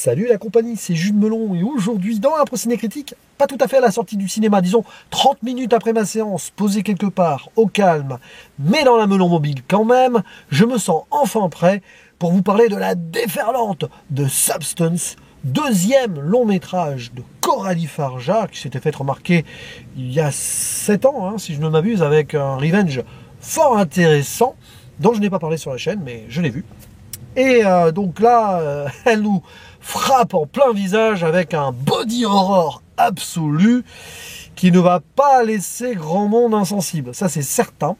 Salut la compagnie, c'est Jules Melon et aujourd'hui dans un procédé critique, pas tout à fait à la sortie du cinéma, disons 30 minutes après ma séance, posé quelque part, au calme, mais dans la Melon mobile quand même, je me sens enfin prêt pour vous parler de la déferlante de Substance, deuxième long métrage de Coralie Farja, qui s'était fait remarquer il y a 7 ans, hein, si je ne m'abuse, avec un revenge fort intéressant, dont je n'ai pas parlé sur la chaîne, mais je l'ai vu. Et donc là, elle nous frappe en plein visage avec un body horror absolu qui ne va pas laisser grand monde insensible, ça c'est certain.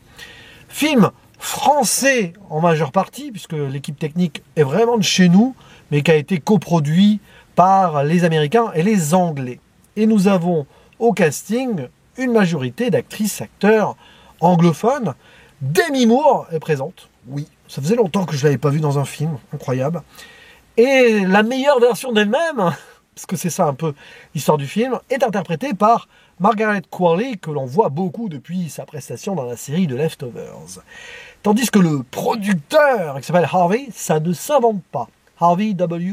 Film français en majeure partie, puisque l'équipe technique est vraiment de chez nous, mais qui a été coproduit par les Américains et les Anglais. Et nous avons au casting une majorité d'actrices, acteurs anglophones. Demi Moore est présente, oui. Ça faisait longtemps que je ne l'avais pas vue dans un film, incroyable. Et la meilleure version d'elle-même, parce que c'est ça un peu l'histoire du film, est interprétée par Margaret Qualley, que l'on voit beaucoup depuis sa prestation dans la série de Leftovers. Tandis que le producteur, qui s'appelle Harvey, ça ne s'invente pas. Harvey W.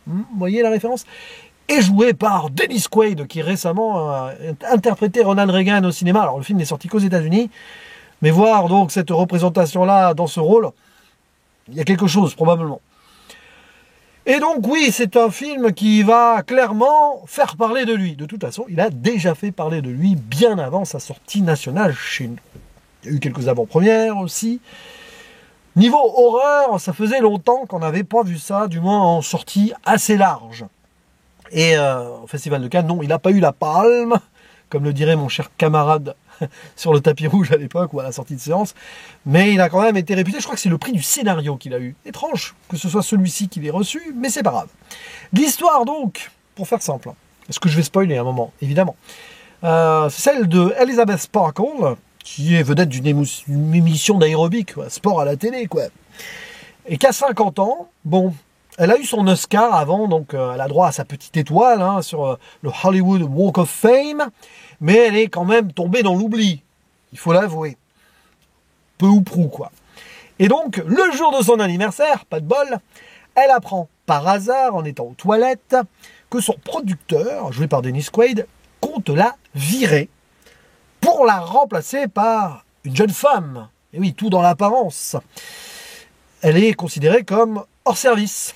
Vous voyez la référence? Est joué par Dennis Quaid, qui récemment a interprété Ronald Reagan au cinéma. Alors le film n'est sorti qu'aux États-Unis. Mais voir donc cette représentation-là dans ce rôle, il y a quelque chose probablement. Et donc oui, c'est un film qui va clairement faire parler de lui. De toute façon, il a déjà fait parler de lui bien avant sa sortie nationale chez nous. Il y a eu quelques avant-premières aussi. Niveau horreur, ça faisait longtemps qu'on n'avait pas vu ça, du moins en sortie assez large. Et au Festival de Cannes, non, il n'a pas eu la palme, comme le dirait mon cher camarade sur le tapis rouge à l'époque ou à la sortie de séance, mais il a quand même été réputé, je crois que c'est le prix du scénario qu'il a eu. Étrange que ce soit celui-ci qui l'ait reçu, mais c'est pas grave. L'histoire donc, pour faire simple, est-ce que je vais spoiler un moment, évidemment, c'est celle de Elizabeth Sparkle, qui est vedette d'une émission d'aérobic, sport à la télé, quoi, et qui a 50 ans, bon, elle a eu son Oscar avant, donc elle a droit à sa petite étoile hein, sur le Hollywood Walk of Fame, mais elle est quand même tombée dans l'oubli, il faut l'avouer. Peu ou prou, quoi. Et donc, le jour de son anniversaire, pas de bol, elle apprend par hasard, en étant aux toilettes, que son producteur, joué par Dennis Quaid, compte la virer pour la remplacer par une jeune femme. Et oui, tout dans l'apparence. Elle est considérée comme hors service.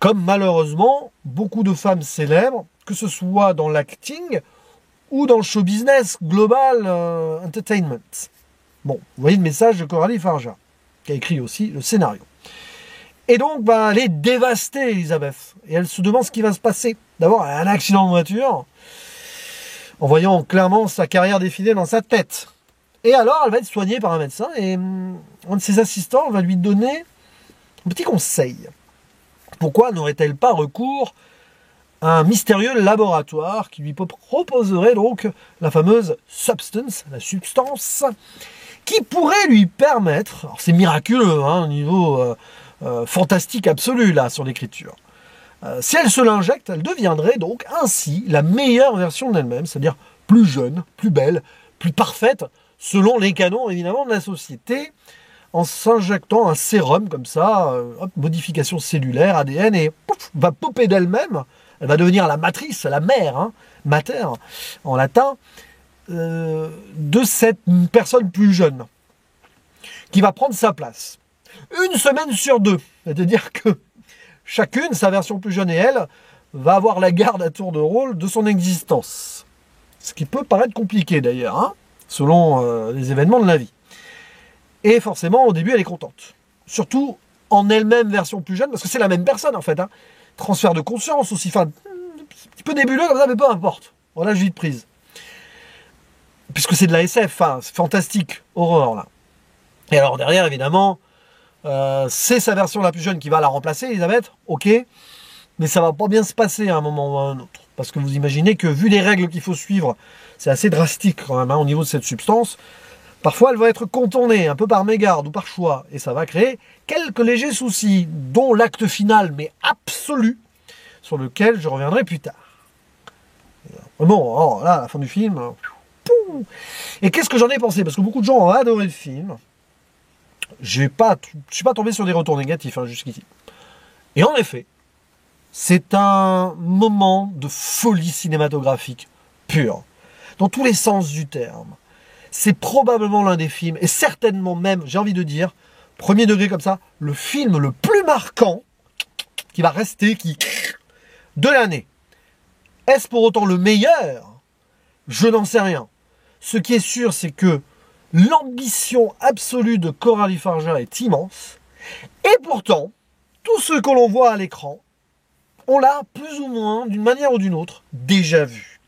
Comme malheureusement beaucoup de femmes célèbres, que ce soit dans l'acting ou dans le show business global entertainment. Bon, vous voyez le message de Coralie Farja, qui a écrit aussi le scénario. Et donc, elle est dévastée, Elisabeth. Et elle se demande ce qui va se passer. D'abord, elle a un accident de voiture, en voyant clairement sa carrière défiler dans sa tête. Et alors, elle va être soignée par un médecin, et un de ses assistants va lui donner un petit conseil. Pourquoi n'aurait-elle pas recours à un mystérieux laboratoire qui lui proposerait donc la fameuse substance, la substance, qui pourrait lui permettre, alors c'est miraculeux, hein, au niveau fantastique absolu là sur l'écriture, si elle se l'injecte, elle deviendrait donc ainsi la meilleure version d'elle-même, c'est-à-dire plus jeune, plus belle, plus parfaite, selon les canons évidemment de la société, en s'injectant un sérum comme ça, modification cellulaire, ADN, et pouf, va popper d'elle-même, elle va devenir la matrice, la mère, hein, mater en latin, de cette personne plus jeune, qui va prendre sa place. Une semaine sur deux, c'est-à-dire que chacune, sa version plus jeune et elle, va avoir la garde à tour de rôle de son existence. Ce qui peut paraître compliqué d'ailleurs, hein, selon les événements de la vie. Et forcément, au début, elle est contente. Surtout en elle-même version plus jeune, parce que c'est la même personne, en fait. Hein. Transfert de conscience aussi, enfin, un petit peu nébuleux comme ça, mais peu importe. Voilà, je vite prise. Puisque c'est de la SF, enfin, c'est fantastique, horreur, là. Et alors, derrière, évidemment, c'est sa version la plus jeune qui va la remplacer, Elisabeth, ok, mais ça va pas bien se passer à un moment ou à un autre. Parce que vous imaginez que, vu les règles qu'il faut suivre, c'est assez drastique, quand même, hein, au niveau de cette substance. Parfois, elle va être contournée, un peu par mégarde ou par choix, et ça va créer quelques légers soucis, dont l'acte final, mais absolu, sur lequel je reviendrai plus tard. Bon, alors là, à la fin du film, poum. Et qu'est-ce que j'en ai pensé? Parce que beaucoup de gens ont adoré le film. Je ne suis pas tombé sur des retours négatifs hein, jusqu'ici. Et en effet, C'est un moment de folie cinématographique pure, dans tous les sens du terme. C'est probablement l'un des films, et certainement même, j'ai envie de dire, premier degré comme ça, le film le plus marquant qui va rester de l'année. Est-ce pour autant le meilleur? Je n'en sais rien. Ce qui est sûr, c'est que l'ambition absolue de Coralie Farja est immense, et pourtant, tout ce que l'on voit à l'écran, on l'a plus ou moins, d'une manière ou d'une autre, déjà vu.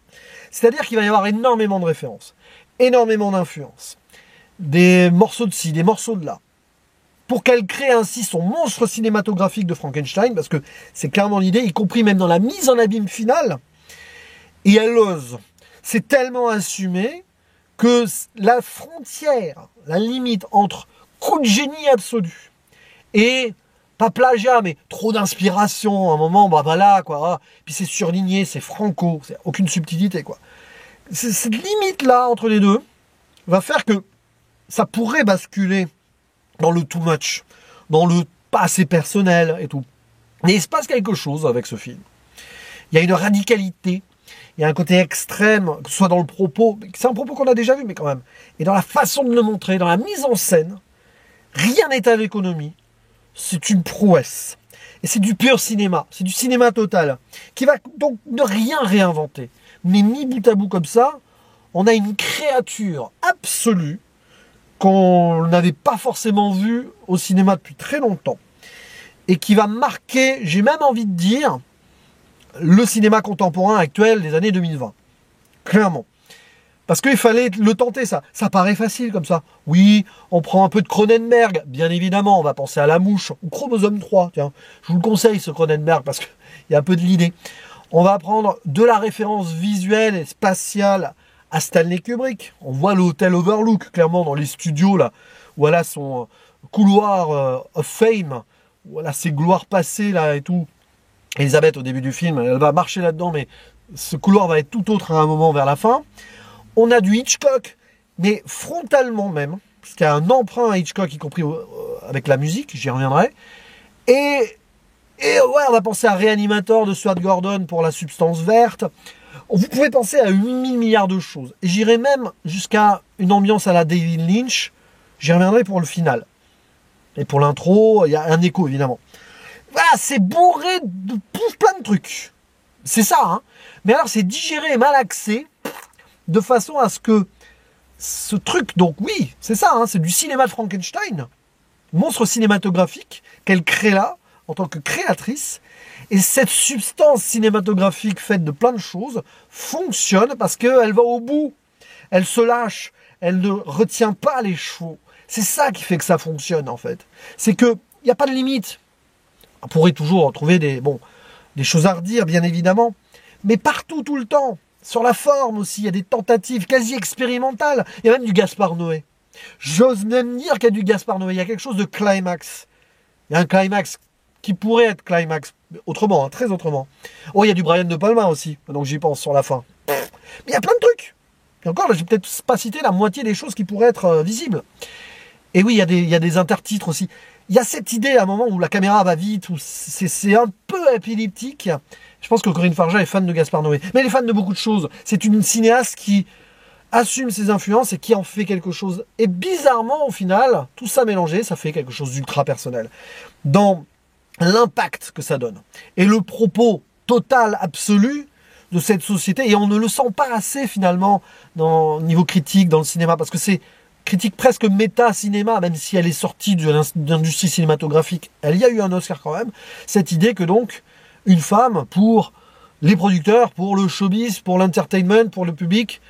C'est-à-dire qu'il va y avoir énormément de références, énormément d'influences, des morceaux de ci, des morceaux de là, pour qu'elle crée ainsi son monstre cinématographique de Frankenstein, parce que c'est clairement l'idée, y compris même dans la mise en abîme finale, et elle ose. C'est tellement assumé que la frontière, la limite entre coup de génie absolu et pas plagiat, mais trop d'inspiration, à un moment, bah voilà, quoi. Puis c'est surligné, c'est franco, c'est aucune subtilité, quoi. Cette limite-là, entre les deux, va faire que ça pourrait basculer dans le too much, dans le pas assez personnel et tout. Mais il se passe quelque chose avec ce film. Il y a une radicalité, il y a un côté extrême, que ce soit dans le propos, c'est un propos qu'on a déjà vu, mais quand même, et dans la façon de le montrer, dans la mise en scène, rien n'est à l'économie. C'est une prouesse. Et c'est du pur cinéma. C'est du cinéma total. Qui va donc ne rien réinventer. Mais mis bout à bout comme ça, on a une créature absolue qu'on n'avait pas forcément vue au cinéma depuis très longtemps. Et qui va marquer, j'ai même envie de dire, le cinéma contemporain actuel des années 2020. Clairement. Parce qu'il fallait le tenter, ça. Ça paraît facile comme ça. Oui, on prend un peu de Cronenberg, bien évidemment. On va penser à La Mouche ou Chromosome 3. Tiens, je vous le conseille, ce Cronenberg, parce qu'il y a un peu de l'idée. On va prendre de la référence visuelle et spatiale à Stanley Kubrick. On voit l'hôtel Overlook, clairement, dans les studios, là, où elle a son couloir of fame, où elle a ses gloires passées, là, et tout. Elisabeth, au début du film, elle va marcher là-dedans, mais ce couloir va être tout autre à un moment vers la fin. On a du Hitchcock, mais frontalement même, parce qu'il y a un emprunt à Hitchcock, y compris avec la musique, j'y reviendrai. Et ouais, on va penser à Reanimator de Stuart Gordon pour la substance verte. Vous pouvez penser à 8000 milliards de choses. Et j'irai même jusqu'à une ambiance à la David Lynch. J'y reviendrai pour le final. Et pour l'intro, il y a un écho, évidemment. Voilà, c'est bourré de plein de trucs. C'est ça, hein. Mais alors, c'est digéré et malaxé de façon à ce que ce truc, donc oui, c'est ça, hein, c'est du cinéma de Frankenstein, monstre cinématographique qu'elle crée là, en tant que créatrice, et cette substance cinématographique faite de plein de choses fonctionne parce qu'elle va au bout, elle se lâche, elle ne retient pas les chevaux. C'est ça qui fait que ça fonctionne en fait. C'est qu'il n'y a pas de limite. On pourrait toujours trouver des choses à redire, bien évidemment, mais partout, tout le temps. Sur la forme aussi, il y a des tentatives quasi expérimentales. Il y a même du Gaspard Noé. J'ose même dire qu'il y a du Gaspard Noé. Il y a quelque chose de climax. Il y a un climax qui pourrait être climax autrement, hein, très autrement. Oh, il y a du Brian De Palma aussi, donc j'y pense sur la fin. Mais il y a plein de trucs. Et encore, là, je vais peut-être pas citer la moitié des choses qui pourraient être visibles. Et oui, il y a des intertitres aussi. Il y a cette idée à un moment où la caméra va vite, où c'est un peu épileptique. Je pense que Corinne Farja est fan de Gaspard Noé. Mais elle est fan de beaucoup de choses. C'est une cinéaste qui assume ses influences et qui en fait quelque chose. Et bizarrement, au final, tout ça mélangé, ça fait quelque chose d'ultra personnel. Dans l'impact que ça donne. Et le propos total, absolu de cette société. Et on ne le sent pas assez, finalement, au niveau critique, dans le cinéma. Parce que c'est critique presque méta-cinéma, même si elle est sortie de l'industrie cinématographique. Elle y a eu un Oscar quand même. Cette idée que donc, une femme, pour les producteurs, pour le showbiz, pour l'entertainment, pour le public,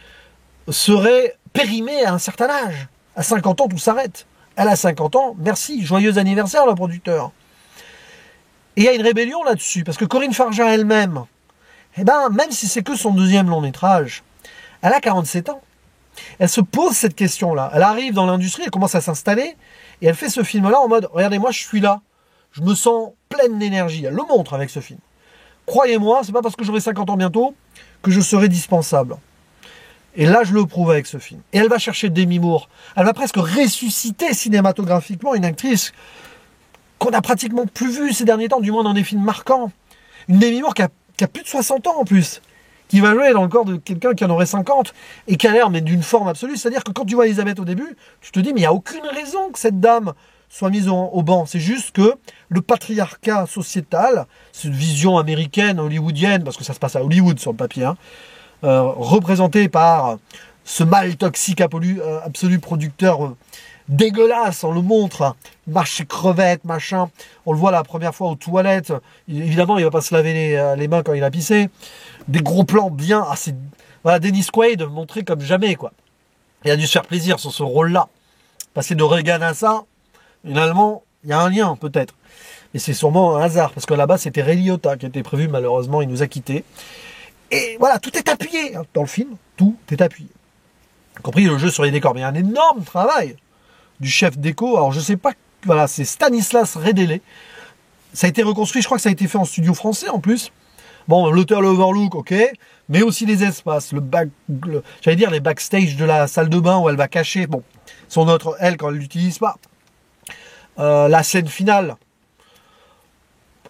serait périmée à un certain âge. À 50 ans, tout s'arrête. Elle a 50 ans, merci, joyeux anniversaire, le producteur. Et il y a une rébellion là-dessus, parce que Corinne Farja elle-même, même si c'est que son deuxième long métrage, elle a 47 ans. Elle se pose cette question-là. Elle arrive dans l'industrie, elle commence à s'installer, et elle fait ce film-là en mode, regardez-moi, je suis là. Je me sens pleine d'énergie. Elle le montre avec ce film. Croyez-moi, c'est pas parce que j'aurai 50 ans bientôt que je serai dispensable. Et là, je le prouve avec ce film. Et elle va chercher Demi Moore. Elle va presque ressusciter cinématographiquement une actrice qu'on a pratiquement plus vue ces derniers temps, du moins dans des films marquants. Une Demi Moore qui a plus de 60 ans en plus, qui va jouer dans le corps de quelqu'un qui en aurait 50 et qui a l'air mais d'une forme absolue. C'est-à-dire que quand tu vois Elisabeth au début, tu te dis mais il n'y a aucune raison que cette dame soit mise au banc. C'est juste que le patriarcat sociétal, cette vision américaine, hollywoodienne, parce que ça se passe à Hollywood sur le papier, hein, représenté par ce mâle toxique absolu producteur dégueulasse, on le montre, hein. Marche ses crevettes, machin, on le voit la première fois aux toilettes, évidemment il va pas se laver les mains quand il a pissé, des gros plans bien, voilà, Dennis Quaid montré comme jamais, quoi. Il a dû se faire plaisir sur ce rôle-là, passer de Reagan à ça, finalement, il y a un lien peut-être, et c'est sûrement un hasard, parce que là-bas c'était Ray Liotta qui était prévu, malheureusement il nous a quittés, et voilà, tout est appuyé, hein, dans le film, tout est appuyé, y compris le jeu sur les décors, mais il y a un énorme travail du chef déco, alors je sais pas, voilà, c'est Stanislas Redele, ça a été reconstruit, je crois que ça a été fait en studio français en plus, bon, l'auteur, le overlook, ok, mais aussi les espaces, j'allais dire les backstage de la salle de bain où elle va cacher, bon, son autre, elle, quand elle l'utilise pas, la scène finale,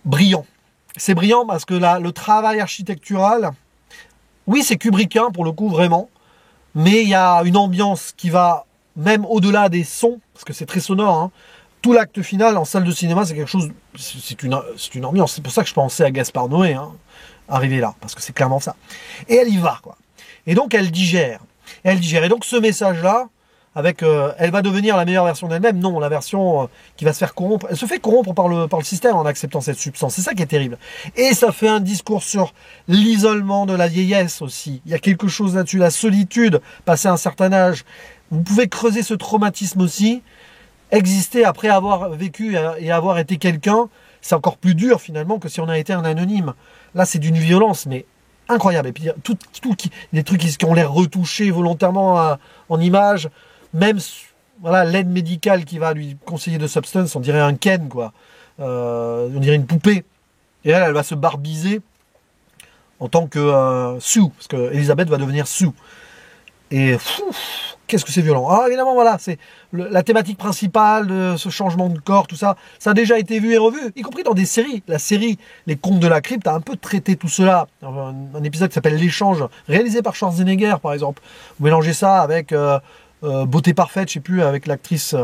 brillant, c'est brillant parce que là, le travail architectural, oui, c'est kubrickien pour le coup, vraiment, mais il y a une ambiance qui va même au-delà des sons, parce que c'est très sonore, hein. Tout l'acte final en salle de cinéma, c'est quelque chose, c'est une ambiance. C'est pour ça que je pensais à Gaspard Noé, hein, arriver là, parce que c'est clairement ça. Et elle y va, quoi. Et donc elle digère. Et donc ce message-là, avec, elle va devenir la meilleure version d'elle-même. Non, la version qui va se faire corrompre. Elle se fait corrompre par le système en acceptant cette substance. C'est ça qui est terrible. Et ça fait un discours sur l'isolement de la vieillesse aussi. Il y a quelque chose là-dessus, la solitude, passé un certain âge. Vous pouvez creuser ce traumatisme aussi. Exister après avoir vécu et avoir été quelqu'un, c'est encore plus dur finalement que si on a été un anonyme. Là, c'est d'une violence, mais incroyable. Et puis, des trucs qui ont l'air retouchés volontairement en images. Même voilà, l'aide médicale qui va lui conseiller de substance, on dirait un Ken, quoi. On dirait une poupée. Et elle va se barbiser en tant que Sue, parce que Elisabeth va devenir Sue. Et qu'est-ce que c'est violent. Alors évidemment, voilà, c'est la thématique principale de ce changement de corps, tout ça. Ça a déjà été vu et revu, y compris dans des séries. La série Les Contes de la Crypte a un peu traité tout cela. Un épisode qui s'appelle L'Échange, réalisé par Schwarzenegger, par exemple. Vous mélangez ça avec Beauté Parfaite, je sais plus, avec l'actrice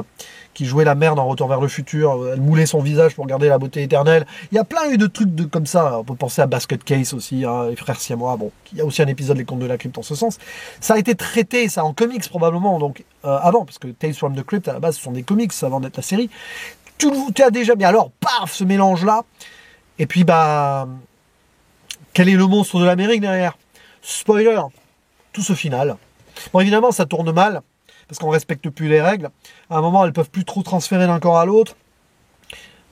qui jouait la mère dans Retour vers le futur. Elle moulait son visage pour garder la beauté éternelle. Il y a plein de trucs comme ça. On peut penser à Basket Case aussi, hein, les frères siamois. Bon, il y a aussi un épisode Les Contes de la Crypte en ce sens. Ça a été traité, ça, en comics probablement, donc avant, parce que Tales from the Crypt, à la base, ce sont des comics avant d'être la série. Tu as déjà, mais alors, paf, ce mélange-là. Et puis, bah, quel est le monstre de l'Amérique derrière? Spoiler, tout ce final. Bon, évidemment, ça tourne mal, parce qu'on respecte plus les règles. À un moment, elles peuvent plus trop transférer d'un corps à l'autre.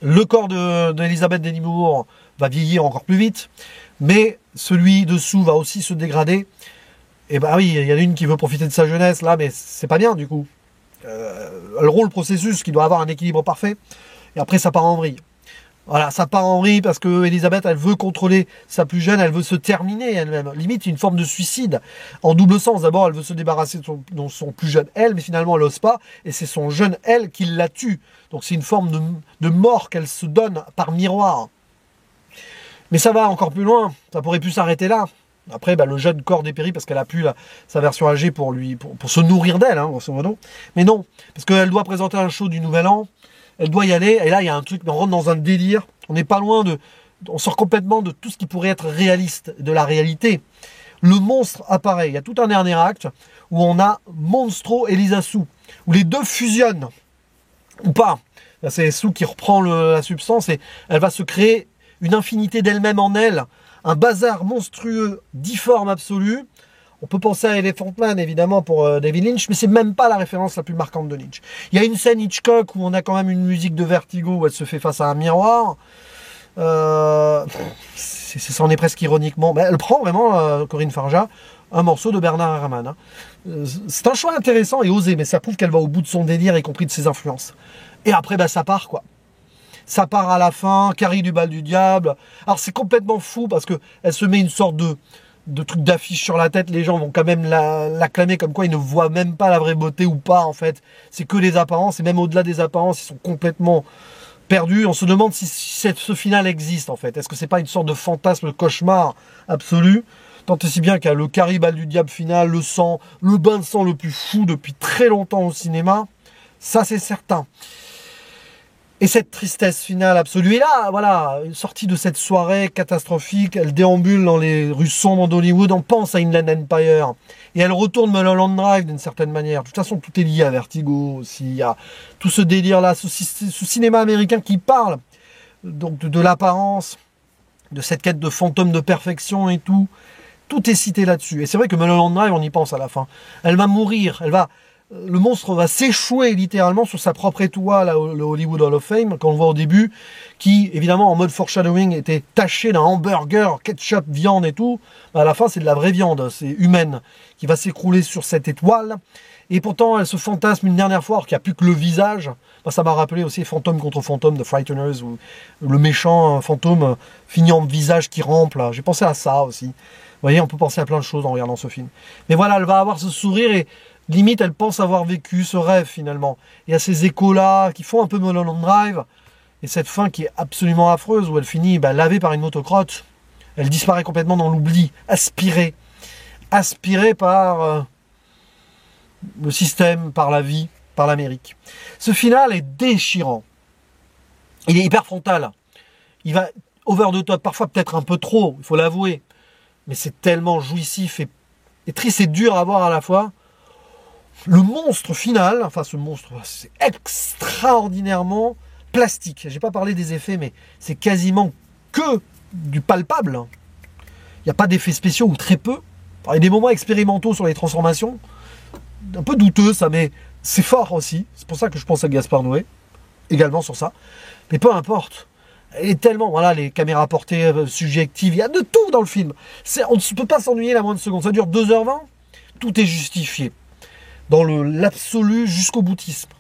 Le corps d'Elisabeth Demi Moore va vieillir encore plus vite, mais celui dessous va aussi se dégrader. Et bah oui, il y en a une qui veut profiter de sa jeunesse là, mais c'est pas bien du coup. Elle roule le processus qui doit avoir un équilibre parfait, et après ça part en vrille. Voilà, ça part en vrille parce que Elisabeth, elle veut contrôler sa plus jeune, elle veut se terminer elle-même. Limite, une forme de suicide en double sens. D'abord, elle veut se débarrasser de son plus jeune elle, mais finalement, elle n'ose pas. Et c'est son jeune elle qui la tue. Donc, c'est une forme de mort qu'elle se donne par miroir. Mais ça va encore plus loin. Ça pourrait plus s'arrêter là. Après, bah, le jeune corps dépérit parce qu'elle a pu sa version âgée pour se nourrir d'elle, hein, grosso modo. Mais non, parce qu'elle doit présenter un show du Nouvel An. Elle doit y aller, et là il y a un truc, on rentre dans un délire, on n'est pas loin on sort complètement de tout ce qui pourrait être réaliste, de la réalité. Le monstre apparaît, il y a tout un dernier acte où on a Monstro et Lisa Sue, où les deux fusionnent, ou pas. C'est Sue qui reprend la substance et elle va se créer une infinité d'elle-même en elle, un bazar monstrueux, difforme absolu. On peut penser à Elephant Man, évidemment, pour David Lynch, mais c'est même pas la référence la plus marquante de Lynch. Il y a une scène Hitchcock où on a quand même une musique de Vertigo où elle se fait face à un miroir. Ça en est presque ironiquement. Mais elle prend vraiment, Corinne Farja, un morceau de Bernard Herrmann. Hein. C'est un choix intéressant et osé, mais ça prouve qu'elle va au bout de son délire, y compris de ses influences. Et après, bah, ça part, quoi. Ça part à la fin, Carrie du bal du diable. Alors c'est complètement fou parce que elle se met une sorte de trucs d'affiche sur la tête, les gens vont quand même l'acclamer comme quoi ils ne voient même pas la vraie beauté ou pas en fait. C'est que les apparences, et même au-delà des apparences, ils sont complètement perdu. On se demande si ce final existe en fait. Est-ce que c'est pas une sorte de fantasme, de cauchemar absolu? Tant et si bien qu'il y a le caribal du diable final, le sang, le bain de sang le plus fou depuis très longtemps au cinéma. Ça, c'est certain. Et cette tristesse finale absolue. Et là, voilà, une sortie de cette soirée catastrophique, elle déambule dans les rues sombres d'Hollywood, on pense à Inland Empire. Et elle retourne Mulholland Drive d'une certaine manière. De toute façon, tout est lié à Vertigo aussi. Il y a tout ce délire-là, ce cinéma américain qui parle donc de l'apparence, de cette quête de fantôme de perfection et tout. Tout est cité là-dessus. Et c'est vrai que Mulholland Drive, on y pense à la fin. Elle va mourir, le monstre va s'échouer littéralement sur sa propre étoile, le Hollywood Hall of Fame, qu'on voit au début, qui, évidemment, en mode foreshadowing, était taché d'un hamburger, ketchup, viande et tout. À la fin, c'est de la vraie viande, c'est humaine, qui va s'écrouler sur cette étoile. Et pourtant, elle se fantasme une dernière fois, alors qu'il n'y a plus que le visage. Ça m'a rappelé aussi Fantôme contre Fantôme de Frighteners, où le méchant fantôme finit en visage qui rampe, là. J'ai pensé à ça aussi. Vous voyez, on peut penser à plein de choses en regardant ce film. Mais voilà, elle va avoir ce sourire et limite, elle pense avoir vécu ce rêve finalement. Il y a ces échos-là qui font un peu Mulholland Drive. Et cette fin qui est absolument affreuse, où elle finit lavée par une motocrotte. Elle disparaît complètement dans l'oubli, aspirée. Aspirée par le système, par la vie, par l'Amérique. Ce final est déchirant. Il est hyper frontal. Il va over the top, parfois peut-être un peu trop, il faut l'avouer. Mais c'est tellement jouissif et triste et dur à voir à la fois. Le monstre final, enfin ce monstre, c'est extraordinairement plastique. J'ai pas parlé des effets, mais c'est quasiment que du palpable. Il n'y a pas d'effets spéciaux ou très peu. Il y a des moments expérimentaux sur les transformations, un peu douteux ça, mais c'est fort aussi. C'est pour ça que je pense à Gaspard Noé, également sur ça. Mais peu importe. Elle est tellement, voilà, les caméras portées subjectives, il y a de tout dans le film. On ne peut pas s'ennuyer la moindre seconde. Ça dure 2h20, tout est justifié. Dans l'absolu jusqu'au boutisme.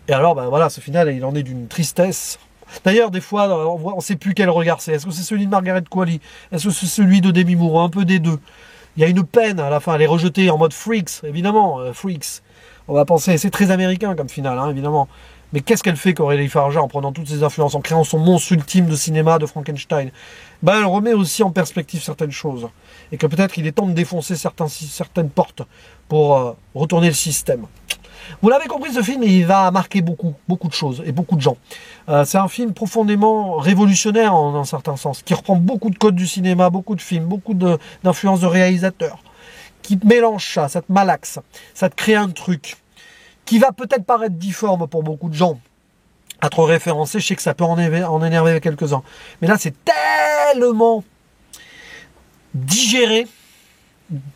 Et alors, voilà, ce final, il en est d'une tristesse. D'ailleurs, des fois, on ne sait plus quel regard c'est. Est-ce que c'est celui de Margaret Qualley? Est-ce que c'est celui de Demi Moore? Un peu des deux. Il y a une peine à la fin, elle est rejetée en mode Freaks, évidemment, Freaks. On va penser, c'est très américain comme final, hein, évidemment. Mais qu'est-ce qu'elle fait qu'Aurélie Farja en prenant toutes ses influences, en créant son monstre ultime de cinéma de Frankenstein? Elle remet aussi en perspective certaines choses. Et que peut-être il est temps de défoncer certaines portes pour retourner le système. Vous l'avez compris, ce film, il va marquer beaucoup de choses et beaucoup de gens. C'est un film profondément révolutionnaire en un certain sens, qui reprend beaucoup de codes du cinéma, beaucoup de films, beaucoup d'influences de réalisateurs, qui mélange ça te malaxe, ça te crée un truc qui va peut-être paraître difforme pour beaucoup de gens, à trop référencé, je sais que ça peut en énerver quelques-uns. Mais là, c'est tellement digéré,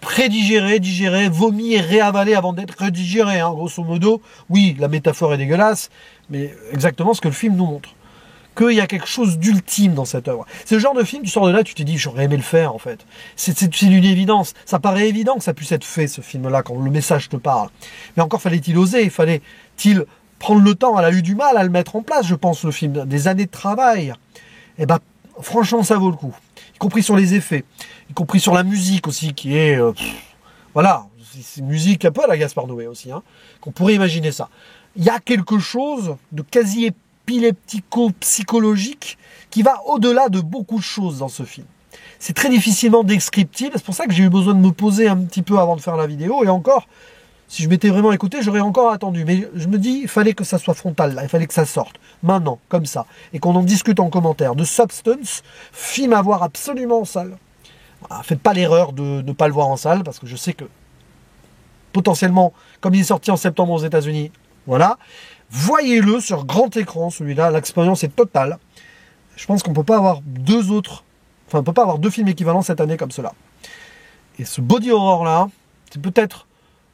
prédigéré, digéré, vomi et réavalé avant d'être redigéré, hein, grosso modo. Oui, la métaphore est dégueulasse, mais exactement ce que le film nous montre. Qu'il y a quelque chose d'ultime dans cette œuvre. C'est le genre de film, tu sors de là, tu te dis, j'aurais aimé le faire, en fait. C'est une évidence. Ça paraît évident que ça puisse être fait, ce film-là, quand le message te parle. Mais encore fallait-il oser, fallait-il prendre le temps. Elle a eu du mal à le mettre en place, je pense, le film. Des années de travail. Et franchement, ça vaut le coup. Y compris sur les effets. Y compris sur la musique aussi, qui est... voilà, c'est une musique un peu à la Gaspard Noé aussi, hein, qu'on pourrait imaginer ça. Il y a quelque chose de quasi épileptico-psychologique qui va au-delà de beaucoup de choses dans ce film. C'est très difficilement descriptible, c'est pour ça que j'ai eu besoin de me poser un petit peu avant de faire la vidéo, et encore, si je m'étais vraiment écouté, j'aurais encore attendu. Mais je me dis, il fallait que ça soit frontal, là, il fallait que ça sorte, maintenant, comme ça, et qu'on en discute en commentaire. De Substance, film à voir absolument en salle. Voilà, faites pas l'erreur de ne pas le voir en salle, parce que je sais que, potentiellement, comme il est sorti en septembre aux États-Unis, voilà, voyez-le sur grand écran, celui-là, l'expérience est totale. Je pense qu'on ne peut pas avoir on ne peut pas avoir deux films équivalents cette année comme cela. Et ce body horror-là, c'est peut-être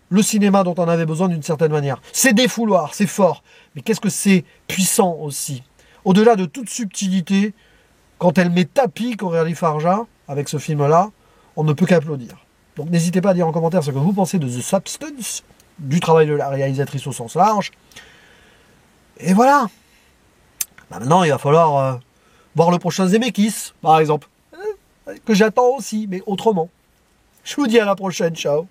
le cinéma dont on avait besoin d'une certaine manière. C'est défouloir, c'est fort, mais qu'est-ce que c'est puissant aussi. Au-delà de toute subtilité, quand elle met tapis Aurélie Farja, avec ce film-là, on ne peut qu'applaudir. Donc n'hésitez pas à dire en commentaire ce que vous pensez de The Substance, du travail de la réalisatrice au sens large. Et voilà. Maintenant, il va falloir voir le prochain Zemeckis, par exemple. Que j'attends aussi, mais autrement. Je vous dis à la prochaine, ciao.